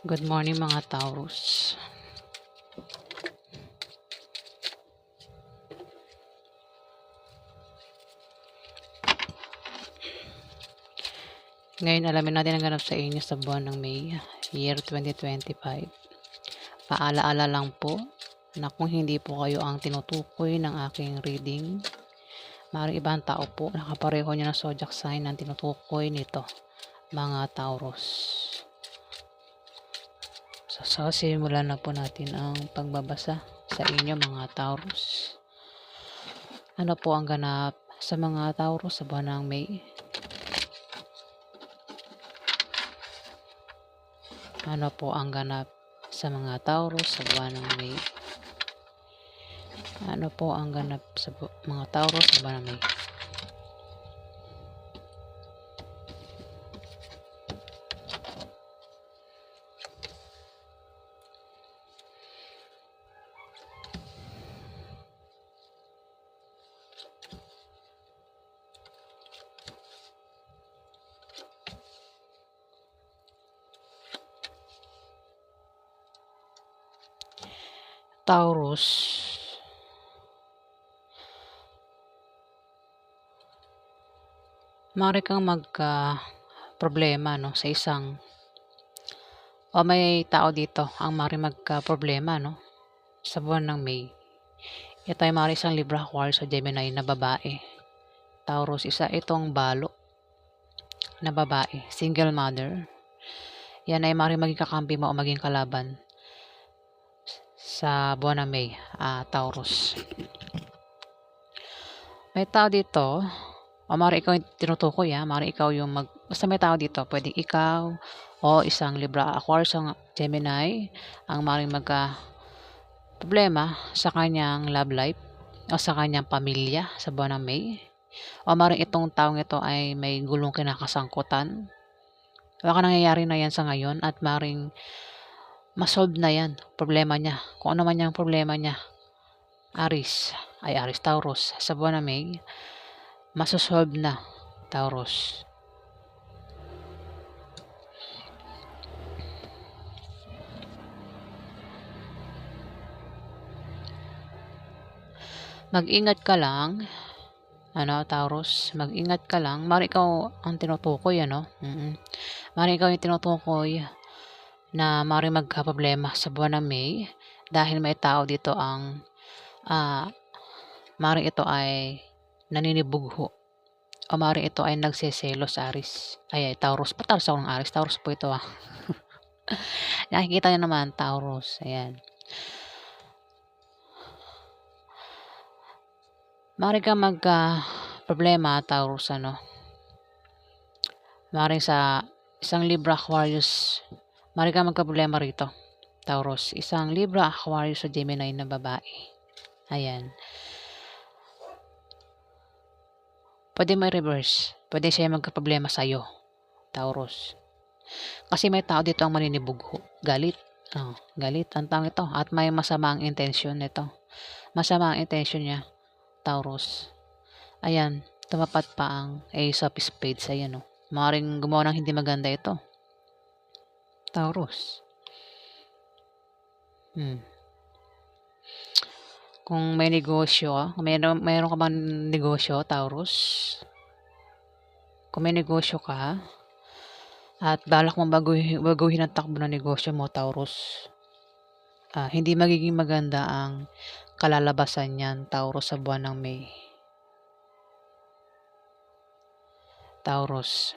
Good morning mga Taurus. Ngayon alamin natin ang ganap sa inyo sa buwan ng May, year 2025. Paalaala lang po na kung hindi po kayo ang tinutukoy ng aking reading, maaaring ibang tao po nakapareho nyo na zodiac sign ang tinutukoy nito, mga Taurus. So, simulan na po natin ang pagbabasa sa inyo mga Taurus. Ano po ang ganap sa mga Taurus sa buwan ng May? Ano po ang ganap sa mga Taurus sa buwan ng May? Ano po ang ganap sa mga Taurus sa buwan ng May? Taurus, maaari kang magka-problema no, sa isang o may tao dito ang maaari magka-problema no, sa buwan ng May. Ito ay maaari isang Libra, Aquarius o Gemini na babae. Taurus, isa itong balo na babae, single mother. Yan ay maaari maging kakampi mo o maging kalaban sa buwan ng May, Taurus. May tao dito, o maaari ikaw yung tinutukoy, maaari ikaw yung basta may tao dito, pwedeng ikaw o isang Libra, Aquarius o Gemini ang maaari problema sa kanyang love life o sa kanyang pamilya sa buwan ng May. O maaari itong taong ito ay may gulong kinakasangkutan. Baka nangyayari na yan sa ngayon at maaring masolve na yan, problema niya. Kung ano man yung problema niya, Aries Taurus, sa buwan ng May, masosolve na, Taurus. Mag-ingat ka lang, Taurus, mag-ingat ka lang. Maaari ikaw ang tinutukoy, Maaari ikaw yung tinutukoy na maaari magka-problema sa buwan ng May dahil may tao dito ang maaari ito ay naninibugho o maaari ito ay nagseselos, Aries. Taurus. Pataros ako ng Aries. Taurus po ito, Nakikita niyo naman, Taurus. Ayan. Maaari kang magka-problema, Taurus, Maaari sa isang Libra, Aquarius. Maaari kang magka-problema rito, Taurus. Isang Libra, Aquarius o Gemini na babae. Ayan. Pwede mo i-reverse. Pwede siya magka-problema sa'yo, Taurus. Kasi may tao dito ang maninibugho. Galit. Galit ang taong ito. At may masamang intensyon nito. Masama ang intensyon niya, Taurus. Ayan, tumapat pa ang Ace of Spades. Ayan, Maaaring gumawa ng hindi maganda ito, Taurus. Kung may negosyo, kung mayroon ka bang negosyo, Taurus. Kung may negosyo ka at balak mong baguhin ang takbo ng negosyo mo, Taurus, hindi magiging maganda ang kalalabasan niyan, Taurus, sa buwan ng May. Taurus,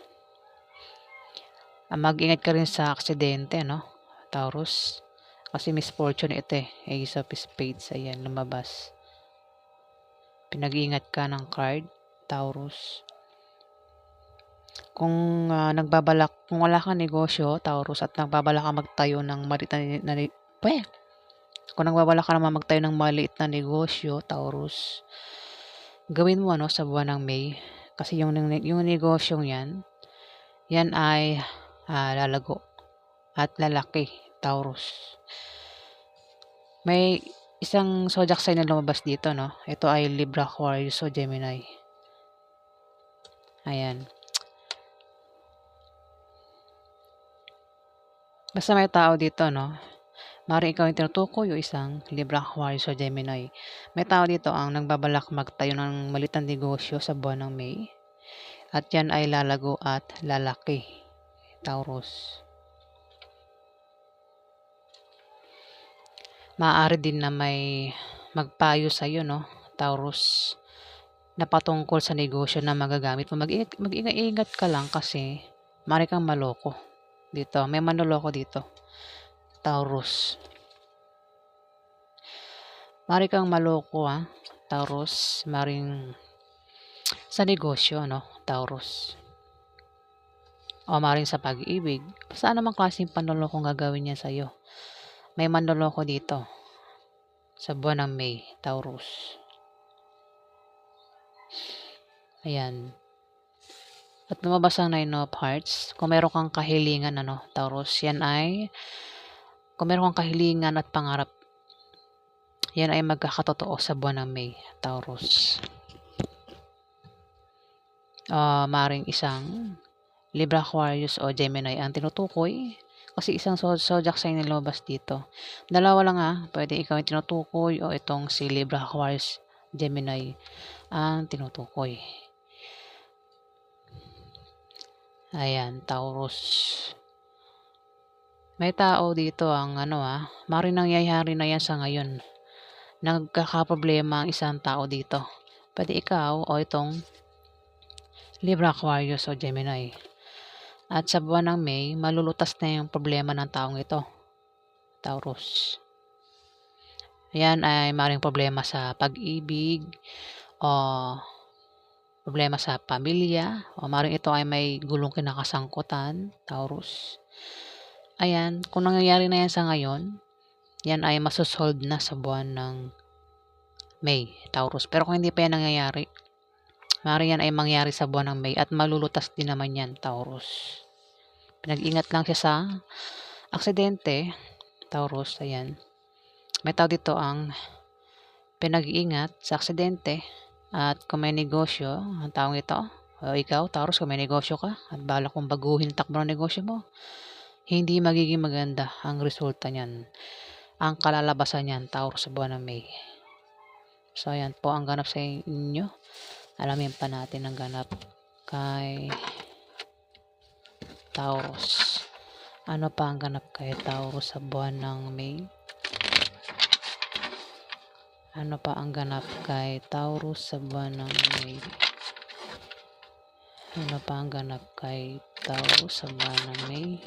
mag-ingat ka rin sa aksidente, Taurus, kasi misfortune ito, Ace of Spades. Ayan, lumabas. Pinag-iingat ka ng card, Taurus. Kung kung wala kang negosyo, Taurus, at nagbabalak ka magtayo ng maliit kung nagbabalak ka naman magtayo ng maliit na negosyo, Taurus, gawin mo sa buwan ng May. Kasi yung negosyong yan ay lalago at lalaki, Taurus. May isang zodiac sign na lumabas dito, Ito ay Libra, Aquarius o Gemini. Ayan. Basta may tao dito, no? Maaaring ikaw yung tinutukoy o isang Libra, Aquarius o Gemini. May tao dito ang nagbabalak magtayo ng maliit na negosyo sa buwan ng May. At yan ay lalago at lalaki. Taurus. Maaari din na may magpayo sa iyo, no? Taurus. Na patungkol sa negosyo na magagamit mo. Mag-ingat ka lang kasi maaari kang maloko. Dito, may manloloko dito. Taurus. Maaari kang maloko, Taurus. Maaring sa negosyo, no? Taurus. O maaaring sa pag-ibig. Saan namang klaseng panloloko gagawin niya sa'yo? May manloloko dito sa buwan ng May, Taurus. Ayan. At lumabas ang Nine of Hearts. Kung meron kang kahilingan, Taurus, yan ay, kung meron kang kahilingan at pangarap, yan ay magkakatotoo sa buwan ng May, Taurus. Maring isang Libra, Aquarius o Gemini ang tinutukoy. Kasi isang zodiac sign na lumabas dito. Dalawa lang pwede ikaw yung tinutukoy o itong si Libra, Aquarius, Gemini ang tinutukoy. Ayan, Taurus. May tao dito ang maring nangyayari na yan sa ngayon. Nagkakaproblema ang isang tao dito. Pwede ikaw o itong Libra, Aquarius o Gemini. At sa buwan ng May, malulutas na yung problema ng taong ito. Taurus. Ayan ay maring problema sa pag-ibig o problema sa pamilya o maring ito ay may gulong kinakasangkutan. Taurus. Ayan, kung nangyayari na yan sa ngayon, yan ay masosolve na sa buwan ng May, Taurus. Pero kung hindi pa yan nangyayari, maaaring yan ay mangyari sa buwan ng May at malulutas din naman yan, Taurus. Pinag-ingat lang siya sa aksidente, Taurus. Ayan. May tao dito ang pinag-iingat sa aksidente at kung may negosyo, ang taong ito, o ikaw, Taurus, kung may negosyo ka at balak kong baguhin ang takbo ng negosyo mo, hindi magiging maganda ang resulta niyan. Ang kalalabasan niyan, Taurus, sa buwan ng May. So, ayan po ang ganap sa inyo. Alamin pa natin ang ganap kay Taurus. Ano pa ang ganap kay Taurus sa buwan ng May? Ano pa ang ganap kay Taurus sa buwan ng May? Ano pa ang ganap kay Taurus sa buwan ng May?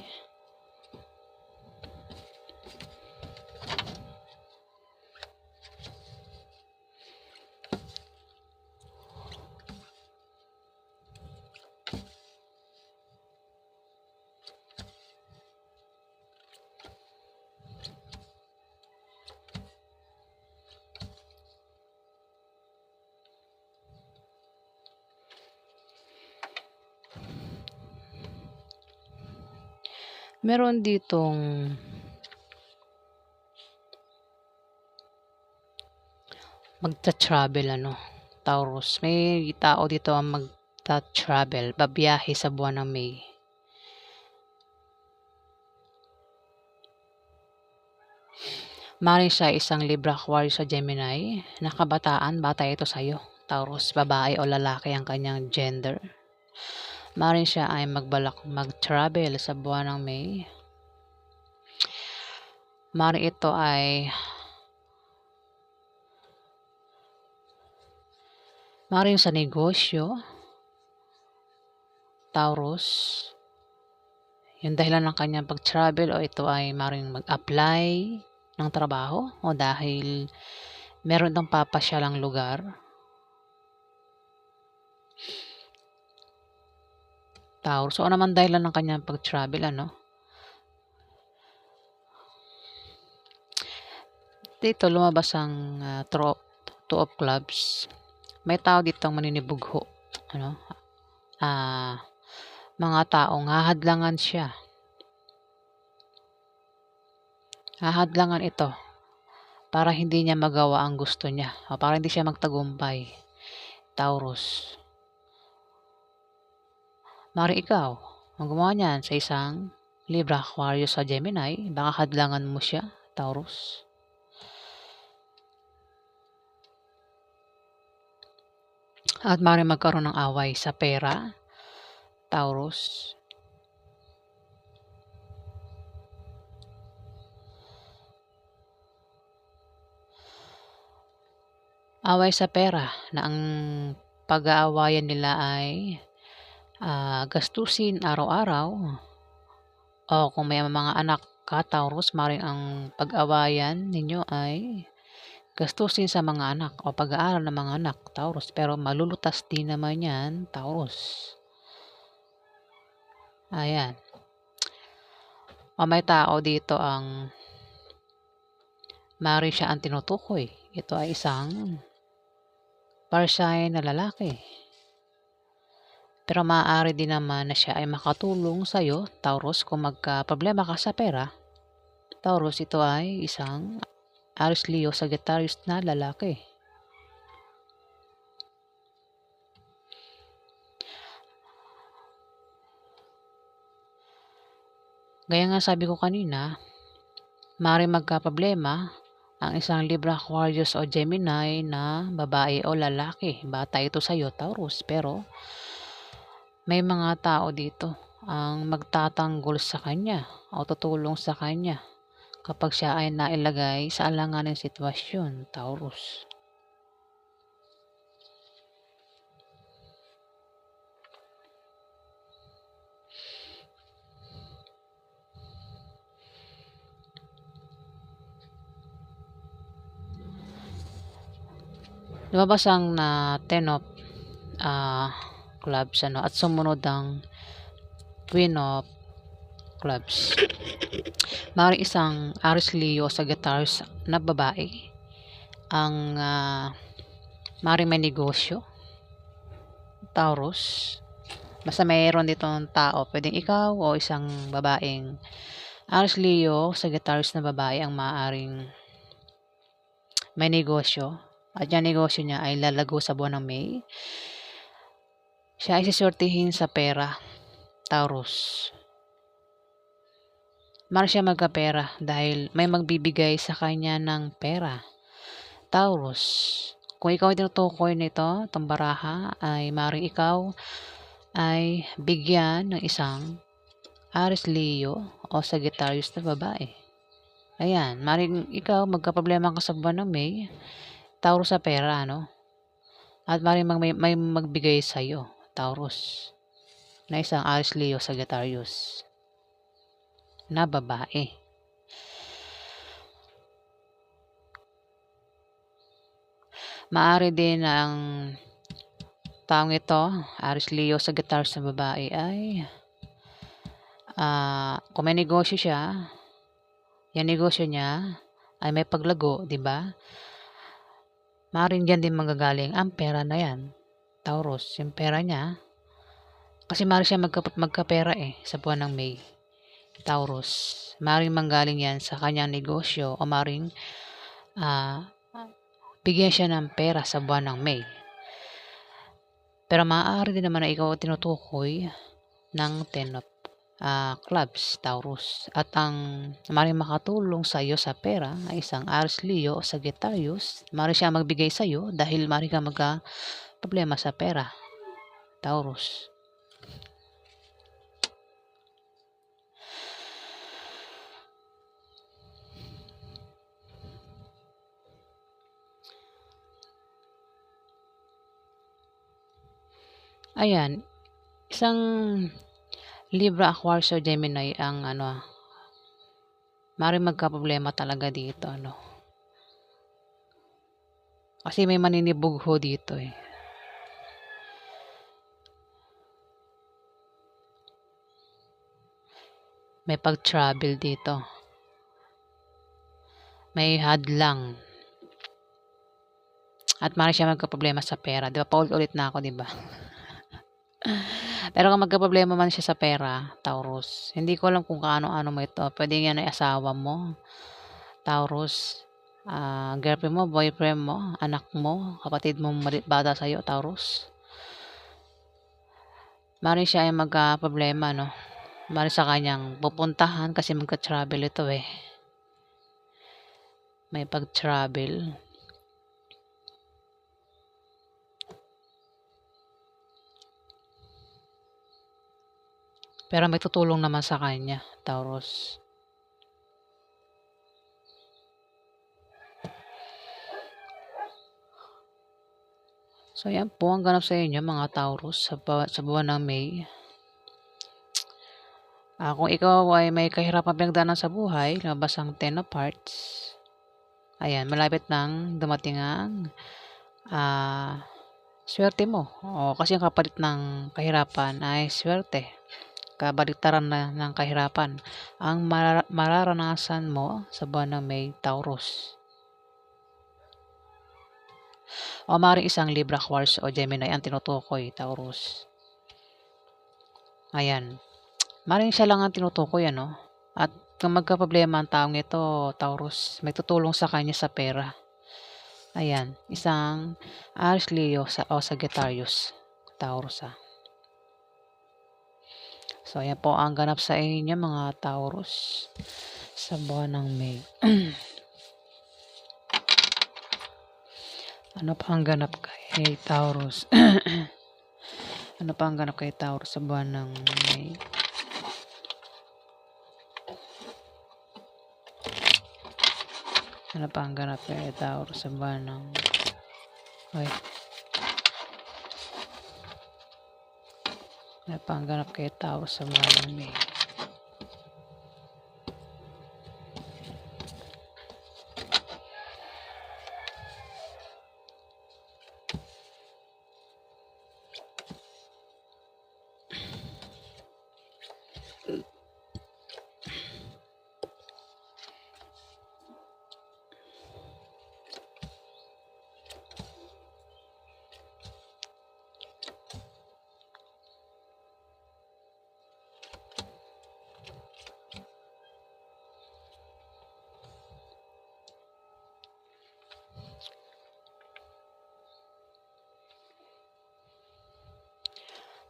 Meron ditong magta-travel Taurus. May tao dito ang magta-travel, babiyahe sa buwan ng May. Maring siya isang Libra, Aquarius o Gemini. Nakabataan, bata ito sa'yo. Taurus, babae o lalaki ang kanyang gender. Maring siya ay magbalak mag-travel sa buwan ng May. Maring ito ay maring sa negosyo. Taurus. Yung dahilan ng kanyang pag-travel o ito ay maring mag-apply ng trabaho o dahil meron itong papasyalang lugar. Taurus. So, naman dahilan ng kanyang pag-travel, Dito, lumabas ang two of clubs. May tao dito ang maninibugho. Mga taong hahadlangan siya. Hahadlangan ito para hindi niya magawa ang gusto niya o para hindi siya magtagumpay. Taurus. Mari ikaw, ang gumawa niyan sa isang Libra, Aquarius sa Gemini, baka hadlangan mo siya, Taurus. At maaaring magkaroon ng away sa pera, Taurus. Away sa pera na ang pag-aawayan nila ay gastusin araw-araw, o kung may mga anak ka, Taurus, maaaring ang pag-awayan ninyo ay gastusin sa mga anak o pag-aaral ng mga anak, Taurus. Pero malulutas din naman yan, Taurus. Ayan. O may tao dito ang maaaring siya ang tinutukoy. Ito ay isang Parsian na lalaki. Pero maaari din naman na siya ay makatulong sa iyo, Taurus, kung magka-problema ka sa pera. Taurus, ito ay isang Aries, Leo, Sagittarius na lalaki. Gaya nga sabi ko kanina, maaaring magka-problema ang isang Libra, Aquarius o Gemini na babae o lalaki. Bata ito sa iyo, Taurus, pero may mga tao dito ang magtatanggol sa kanya o tutulong sa kanya kapag siya ay nailagay sa alanganing sitwasyon, Taurus. Lumabas ang Ten of Clubs at sumunod ang Queen of Clubs. Maaaring isang Aries, Leo, Sagittarius na babae ang maaaring may negosyo, Taurus. Basta mayroon ditong tao, pwedeng ikaw o isang babaeng Aries, Leo, Sagittarius na babae ang maaaring may negosyo. At yung negosyo niya ay lalago sa buwan ng May. Siya ay sisortihin sa pera, Taurus. Maaaring siya magkapera dahil may magbibigay sa kanya ng pera, Taurus. Kung ikaw ay tinutukoy nito, itong baraha, ay maaaring ikaw ay bigyan ng isang Aries, Leo o Sagittarius na babae. Ayan, maaaring ikaw magkaproblema ka sa buwan ng May, Taurus, sa pera, At maaaring may magbigay sa iyo, Taurus, na isang Aries, Leo, Sagittarius na babae. Maaari din ang taong ito, Aries, Leo, Sagittarius na babae, ay kung may negosyo siya, yung negosyo niya ay may paglago, di ba? Maaaring dyan din manggagaling ang pera na yan, Taurus. Yung pera niya, kasi maaaring siya magkapera sa buwan ng May, Taurus. Maaaring manggaling yan sa kanyang negosyo o maaaring bigyan siya ng pera sa buwan ng May. Pero maaari din naman na ikaw tinutukoy ng Ten of Clubs, Taurus. At ang maaaring makatulong sa iyo sa pera ay isang Aries, Leo o Sagittarius. Maaaring siya magbigay sa iyo dahil maaaring ka magka-problema sa pera, Taurus. Ayan, isang Libra, Aquarius o Gemini ang maaaring magka-problema talaga dito, Kasi may maninibugho dito May pag-travel dito. May hadlang. At maaaring siya magka-problema sa pera. Di ba? Paulit-ulit na ako, di ba? Pero kung magka-problema man siya sa pera, Taurus, hindi ko alam kung kaano-ano mo ito. Pwede yan ay asawa mo, Taurus, girlfriend mo, boyfriend mo, anak mo, kapatid mo bata sa'yo, Taurus. Maaaring siya ay magka-problema, Maaaring sa kanyang pupuntahan kasi magka-travel ito eh. May pag-travel. Pero may tutulong naman sa kanya, Taurus. So, yan po ang ganap sa inyo mga Taurus sa buwan ng May. Kung ikaw ay may kahirapan pinagdaanan sa buhay, lumabas ang Ten of Hearts. Ayan, malapit nang dumating ang swerte mo. Kasi ang kapalit ng kahirapan ay swerte. Kabaliktaran na ng kahirapan ang mararanasan mo sa buwan ng May, Taurus. O maaaring isang Libra, Aquarius o Gemini ang tinutukoy, Taurus. Ayan. Maaaring siya lang ang tinutukoy, ano? At kung magkaproblema ang taong ito, Taurus, may tutulong sa kanya sa pera. Ayan. Isang Aries, Leo o Sagittarius, Taurus. So, ayan po ang ganap sa inyo mga Taurus sa buwan ng May. Ano pa ang ganap kay Taurus? Ano pa ang ganap kay Taurus sa buwan ng May? Ano pa ang ganap kay Taurus sa buwan ng May? Ano pa ang ganap kay Taurus sa buwan ng May?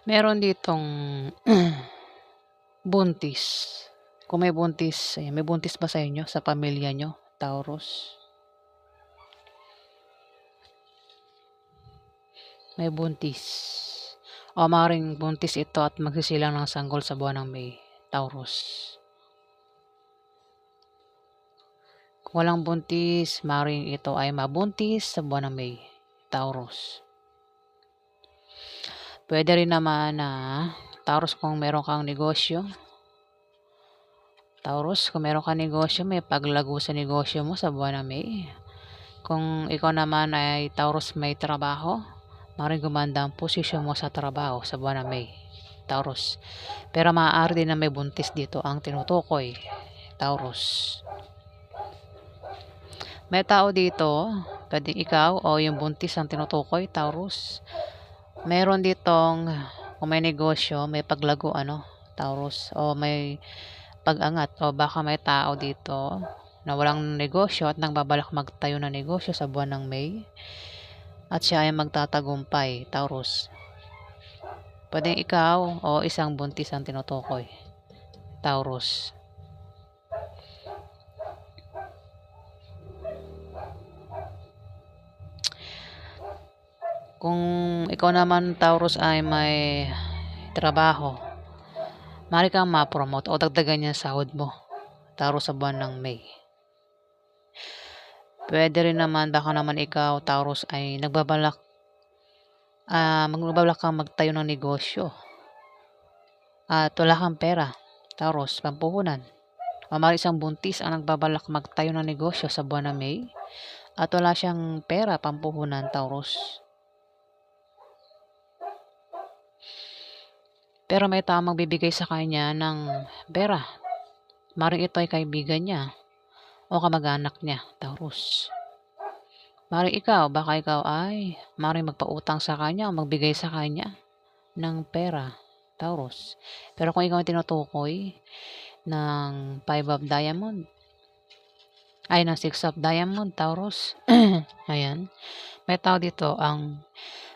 Meron ditong buntis. Kung may buntis, may buntis ba sa inyo, sa pamilya nyo, Taurus? May buntis. O maaaring buntis ito at magsisilang ng sanggol sa buwan ng May, Taurus. Kung walang buntis, maaaring ito ay mabuntis sa buwan ng May, Taurus. Pwede rin naman na Taurus kung meron kang negosyo. Taurus, kung meron kang negosyo, may paglago sa negosyo mo sa buwan ng May. Kung ikaw naman ay Taurus may trabaho, maaaring gumanda ang posisyon mo sa trabaho sa buwan ng May, Taurus. Pero maaari din na may buntis dito ang tinutukoy, Taurus. May tao dito, pwedeng ikaw o yung buntis ang tinutukoy, Taurus. Meron ditong, kung may negosyo, may paglago, Taurus, o may pag-angat, o baka may tao dito na walang negosyo at nagbabalak magtayo ng negosyo sa buwan ng May at siya ay magtatagumpay, Taurus. Pwedeng ikaw o isang buntis ang tinutukoy, Taurus. Kung ikaw naman, Taurus, ay may trabaho, maaari kang ma-promote o dagdagan niya sahod mo, Taurus, sa buwan ng May. Pwede rin naman, baka naman ikaw, Taurus, ay magbabalak kang magtayo ng negosyo at wala kang pera, Taurus, pampuhunan. O maaari isang buntis ang nagbabalak magtayo ng negosyo sa buwan ng May at wala siyang pera, pampuhunan, Taurus. Pero may tao magbibigay sa kanya ng pera. Maaaring ito ay kaibigan niya o kamag-anak niya, Taurus. Maaaring baka ikaw ay maaaring magpautang sa kanya o magbigay sa kanya ng pera, Taurus. Pero kung ikaw ay tinutukoy ng 5 of diamond, ng 6 of diamond, Taurus, ayan, may tao dito ang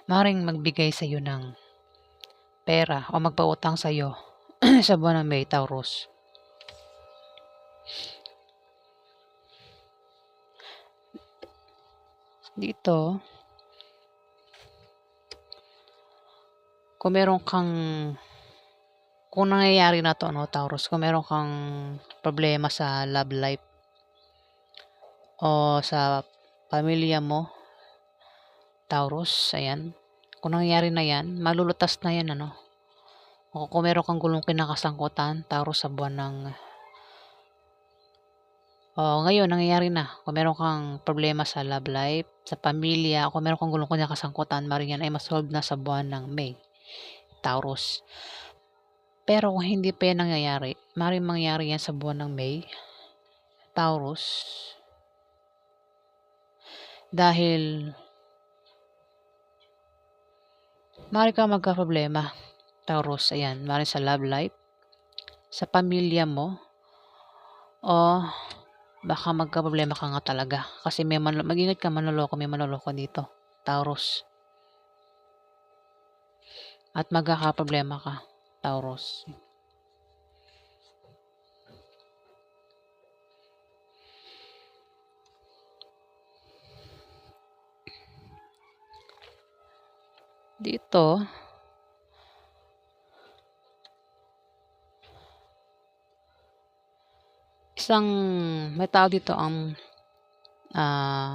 maaaring magbigay sa iyo ng pera o magpautang sa iyo sa buwan ng May, Taurus. Dito, kung meron kang kung nangyayari na 'to ano, Taurus, kung meron kang problema sa love life o sa pamilya mo, Taurus, ayan. Kung nangyayari na 'yan, malulutas na 'yan ano. O kung meron kang gulong kinakasangkutan, Taurus, sa buwan ng ngayon nangyayari na. Kung meron kang problema sa love life, sa pamilya, kung meron kang gulong kinakasangkutan, maaaring 'yan ay ma-solve na sa buwan ng May, Taurus. Pero kung hindi pa 'yan nangyayari, maaaring mangyari 'yan sa buwan ng May, Taurus, dahil maaari kang magkaproblema, Taurus, ayan. Maaaring sa love life, sa pamilya mo, o baka magkaproblema ka nga talaga. Kasi mag-ingat ka, manloloko, may manloloko dito, Taurus. At magkakaproblema ka, Taurus. Dito, may tao dito ang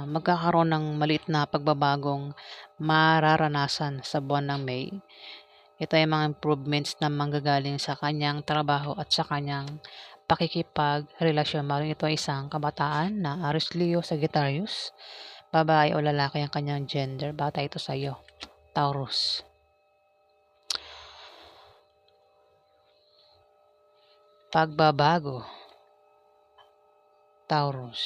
magkakaroon ng maliit na pagbabagong mararanasan sa buwan ng May. Ito ay mga improvements na manggagaling sa kanyang trabaho at sa kanyang pakikipagrelasyon. Maaaring ito ay isang kabataan na Aries, Leo, Sagittarius, babae o lalaki ang kanyang gender. Bata ito sa iyo, Taurus. Pagbabago, Taurus.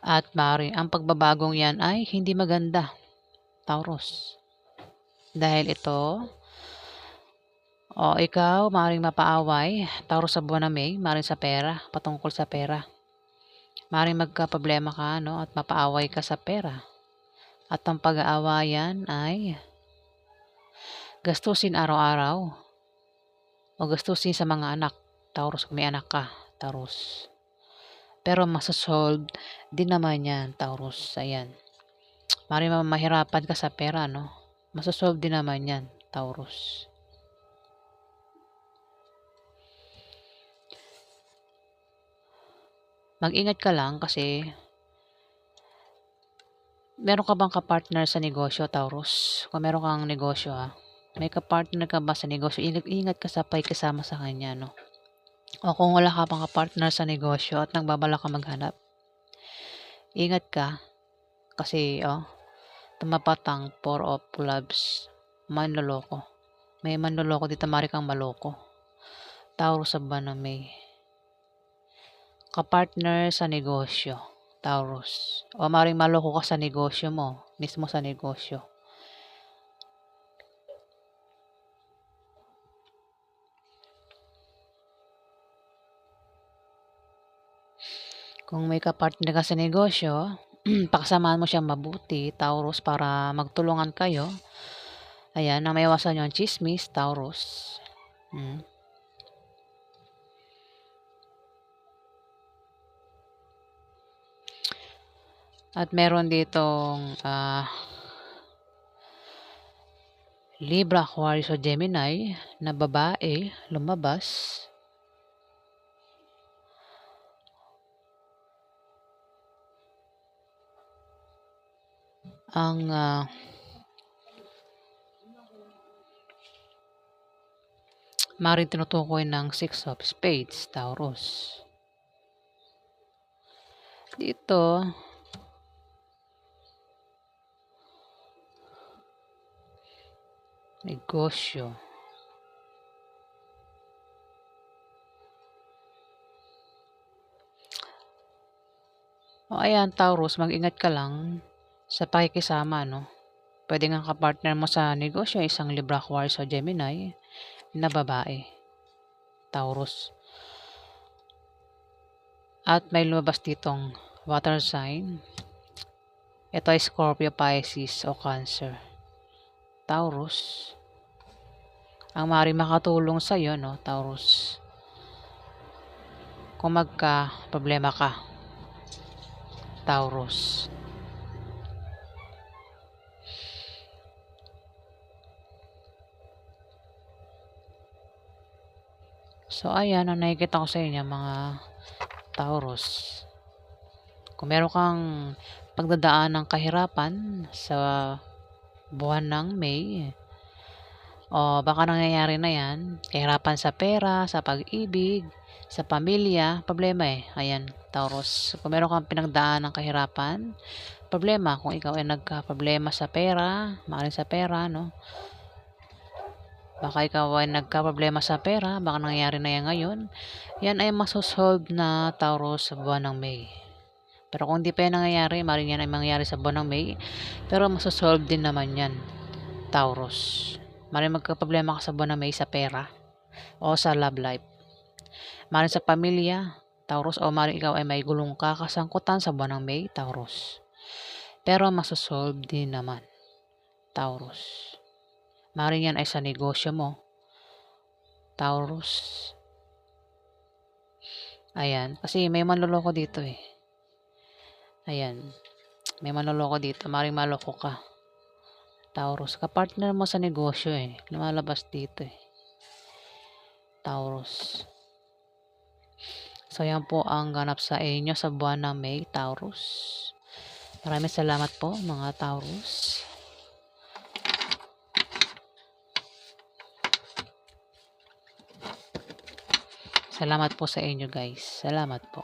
At maaaring ang pagbabagong yan ay hindi maganda, Taurus. Dahil ito, ikaw maaaring mapaaway, Taurus, sa buwan ng May, maaaring sa pera, patungkol sa pera. Maaaring magkaproblema ka, no, at mapaaway ka sa pera. At ang pag-aawayan ay gastusin araw-araw o gastusin sa mga anak, Taurus, kung may anak ka, Taurus. Pero masasolve din naman yan, Taurus. Ayan. Maaaring mahirapan ka sa pera, no? Masasolve din naman yan, Taurus. Mag-ingat ka lang kasi meron ka bang kapartner sa negosyo, Taurus? Kung meron kang negosyo, may kapartner ka ba sa negosyo? Ingat ka sa pakikisama sa kanya, no? O kung wala ka pang kapartner sa negosyo at nagbabalak ka maghanap, ingat ka kasi tumapat ang Four of Clubs, manloloko. May manloloko dito, mari kang maloko, Taurus, sa buwan ng May. Kapartner sa negosyo, Taurus. O maring maloko ka sa negosyo mo, mismo sa negosyo. Kung may kapartner ka sa negosyo, pakasamahan mo siyang mabuti, Taurus, para magtulungan kayo. Ayan, na maiwasan yung chismis, Taurus. At meron ditong Libra, Aquarius o Gemini na babae lumabas. Ang maaaring tinutukoy ng Six of Spades, Taurus. Dito, negosyo. Ayan, Taurus, mag-ingat ka lang sa pakikisama, no? Pwede nga kapartner mo sa negosyo isang Libra, Aquarius o Gemini na babae, Taurus. At may lumabas ditong water sign. Ito ay Scorpio, Pisces o Cancer. Taurus. Ang maaaring makatulong sa'yo, no, Taurus. Kung magka-problema ka, Taurus. So, ayan ang nakikita ko sa inyo mga Taurus. Kung meron kang pagdadaan ng kahirapan sa buwan ng May, o baka nangyayari na yan, kahirapan sa pera, sa pag-ibig, sa pamilya, problema Ayan, Taurus. Kung meron kang pinagdaan ng kahirapan, problema, kung ikaw ay nagka-problema sa pera, maaaring sa pera, no? Baka ikaw ay nagka-problema sa pera, baka nangyayari na yan ngayon. Yan ay masosolve na, Taurus, sa buwan ng May. Pero kung hindi pa yan nangyayari, maaaring yan ay mangyayari sa buwan ng May. Pero masosolve din naman yan, Taurus. Maaaring magka-problema ka sa buwan ng May sa pera o sa love life. Maaaring sa pamilya, Taurus, o maaaring ikaw ay may gulong kasangkutan sa buwan ng May, Taurus. Pero masosolve din naman, Taurus. Maaaring yan ay sa negosyo mo, Taurus. Ayan, kasi may manloloko dito Ayan, may manloloko dito. Maaaring maloko ka, Taurus. Kapartner mo sa negosyo lumalabas dito Taurus. So, yan po ang ganap sa inyo sa buwan ng May, Taurus. Maraming salamat po mga Taurus. Salamat po sa inyo guys. Salamat po.